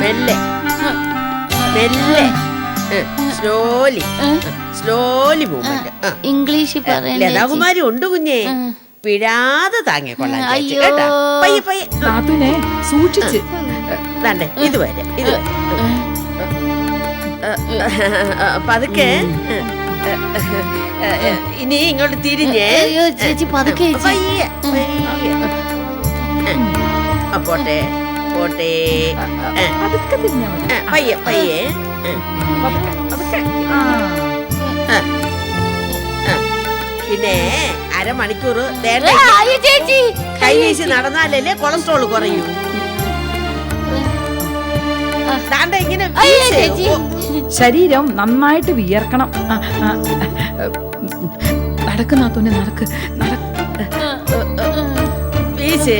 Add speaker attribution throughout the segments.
Speaker 1: മെല്ലെ മെല്ലെ slowly slowly movement.
Speaker 2: English
Speaker 1: Lathakumari ഉണ്ട് കുഞ്ഞേ, പിഴാതെ താങ്ങിയ കൊള്ളാം കേട്ടാ. പയ്യെ പയ്യെ
Speaker 3: നാത്തൂനെ സൂക്ഷിച്ച്.
Speaker 1: ദാണ്ടേ ഇതുവരെ ഇതുവരെ പതുക്കെ. ഇനി ഇങ്ങോട്ട് തിരിഞ്ഞേ.
Speaker 2: ചേച്ചി പതുക്കെ.
Speaker 1: പയ്യെ പയ്യെ. പോട്ടെ പോട്ടെ. പയ്യെ പയ്യെ. പിന്നെ അരമണിക്കൂർ കൈ വീശി നടന്നാലല്ലേ കൊളസ്ട്രോൾ കുറയൂ. ഇങ്ങനെ
Speaker 3: ശരീരം നന്നായിട്ട് വിയർക്കണം. നടക്ക് നാത്തൂനെ, നടക്ക്
Speaker 1: വീശ്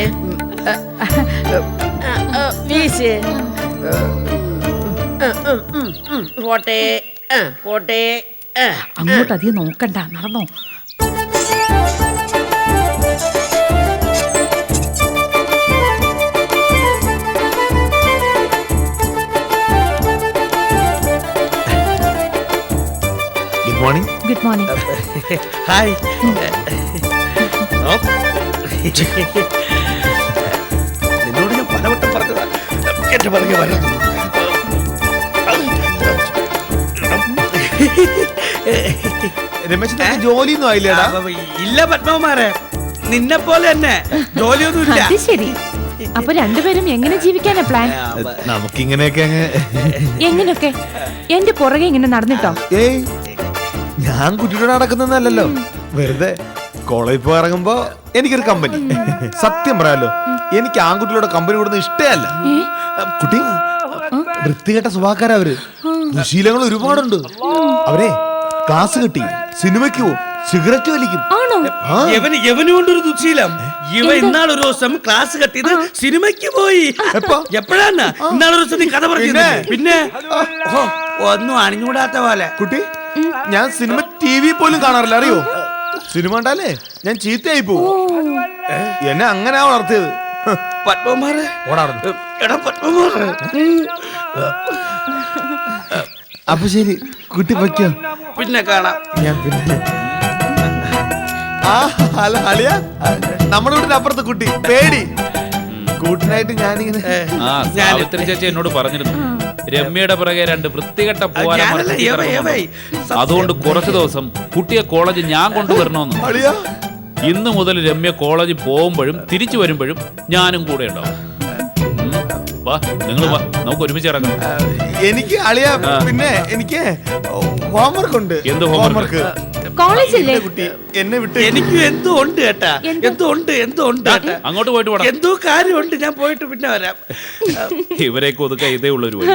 Speaker 1: വീശ്. പോട്ടെ പോട്ടെ.
Speaker 3: അങ്ങോട്ട് അധികം നോക്കണ്ട, നടന്നോ.
Speaker 4: Good morning.
Speaker 3: Good morning.
Speaker 4: Hi. നിന്നോട് ഞാൻ പലവട്ടം പറഞ്ഞതാ എന്റെ പറഞ്ഞ വരരുത്. രമേശ് ജോലിയൊന്നും ആയില്ലേടാ?
Speaker 5: ഇല്ല പത്മകുമാരെ, നിന്നെ പോലെ തന്നെ ജോലിയൊന്നും ഇല്ല.
Speaker 3: ശരി, അപ്പൊ രണ്ടുപേരും എങ്ങനെ ജീവിക്കാനാ പ്ലാൻ?
Speaker 4: നമുക്കിങ്ങനെയൊക്കെ
Speaker 3: എങ്ങനെയൊക്കെ? എന്റെ പുറകെ ഇങ്ങനെ നടന്നിട്ടോ?
Speaker 4: ഏയ്, ഞാൻ കുട്ടിയോട് നടക്കുന്നതല്ലോ, വെറുതെ കോളേജിൽ പോയി ഇറങ്ങുമ്പോ എനിക്കൊരു കമ്പനി. സത്യം പറയാലോ, എനിക്ക് ആൺകുട്ടികളുടെ കമ്പനി കൊടുക്കുന്ന ഇഷ്ടമല്ല. കുട്ടി വൃത്തികെട്ട സ്വഭാവക്കാരാ അവര്. ദുശീലങ്ങൾ ഒരുപാടുണ്ട്. അവരെ ക്ലാസ് കിട്ടി, സിനിമയ്ക്ക് പോവും, സിഗരറ്റ് വലിക്കും.
Speaker 5: യവന് കൊണ്ടൊരു ദുശീലം. ഇവ ഇന്നാളൊരു ദിവസം ക്ലാസ് കട്ടിയത് സിനിമയ്ക്ക് പോയി. എപ്പോഴാണ് ഇന്നാളൊരു ദിവസം നീ കഥ പറഞ്ഞത്? പിന്നെ ഒന്നും അണിഞ്ഞൂടാത്ത പോലെ.
Speaker 4: കുട്ടി, ഞാൻ സിനിമ TV പോലും കാണാറില്ല, അറിയോ? സിനിമ കണ്ടാലേ ഞാൻ ചീത്തയായി പോകും. എന്നെ അങ്ങനെ വളർത്തിയത്.
Speaker 5: പത്മകുമാരെ, എടാ പത്മകുമാരെ.
Speaker 4: അപ്പൊ ശരി, കുട്ടി വയ്ക്കോ,
Speaker 5: പിന്നെ കാണാം.
Speaker 4: ഞാൻ പിന്നെ അളിയ നമ്മുടെ വീടിന്റെ അപ്പുറത്ത് കുട്ടി പേടി കൂട്ടിനായിട്ട് ഞാനിങ്ങനെ.
Speaker 6: സാവിത്രി ചേച്ചി എന്നോട് പറഞ്ഞിരുന്നു, രമ്യയുടെ പിറകെ രണ്ട് വൃത്തികെട്ട പോവാൻ. അതുകൊണ്ട് കുറച്ചു ദിവസം കുട്ടിയെ കോളേജിൽ ഞാൻ കൊണ്ടുവരണമെന്ന്.
Speaker 4: അളിയ,
Speaker 6: ഇന്ന് മുതൽ രമ്യ കോളേജിൽ പോകുമ്പോഴും തിരിച്ചു വരുമ്പോഴും ഞാനും കൂടെ ഉണ്ടാവും. വാ, നിങ്ങൾ വാ, നമുക്ക് ഒരുമിച്ച് ഇറങ്ങാം.
Speaker 4: എനിക്ക് അളിയ, പിന്നെ എനിക്ക് ഹോംവർക്ക് ഉണ്ട്.
Speaker 6: എന്ത് ഹോംവർക്ക്?
Speaker 3: കോളേജില്ലേ?
Speaker 4: കുട്ടി എന്നെ വിട്ട്.
Speaker 5: എനിക്കും എന്തോ ഉണ്ട് കേട്ടാ, എന്തോ ഉണ്ട് കേട്ടാ.
Speaker 6: അങ്ങോട്ട് പോയിട്ട് വേണം.
Speaker 5: എന്തോ കാര്യമുണ്ട്, ഞാൻ പോയിട്ട് പിന്നെ വരാം.
Speaker 6: ഇവരെയൊക്കെ ഒതുക്കാൻ ഇതേ ഉള്ളൊരു വഴി.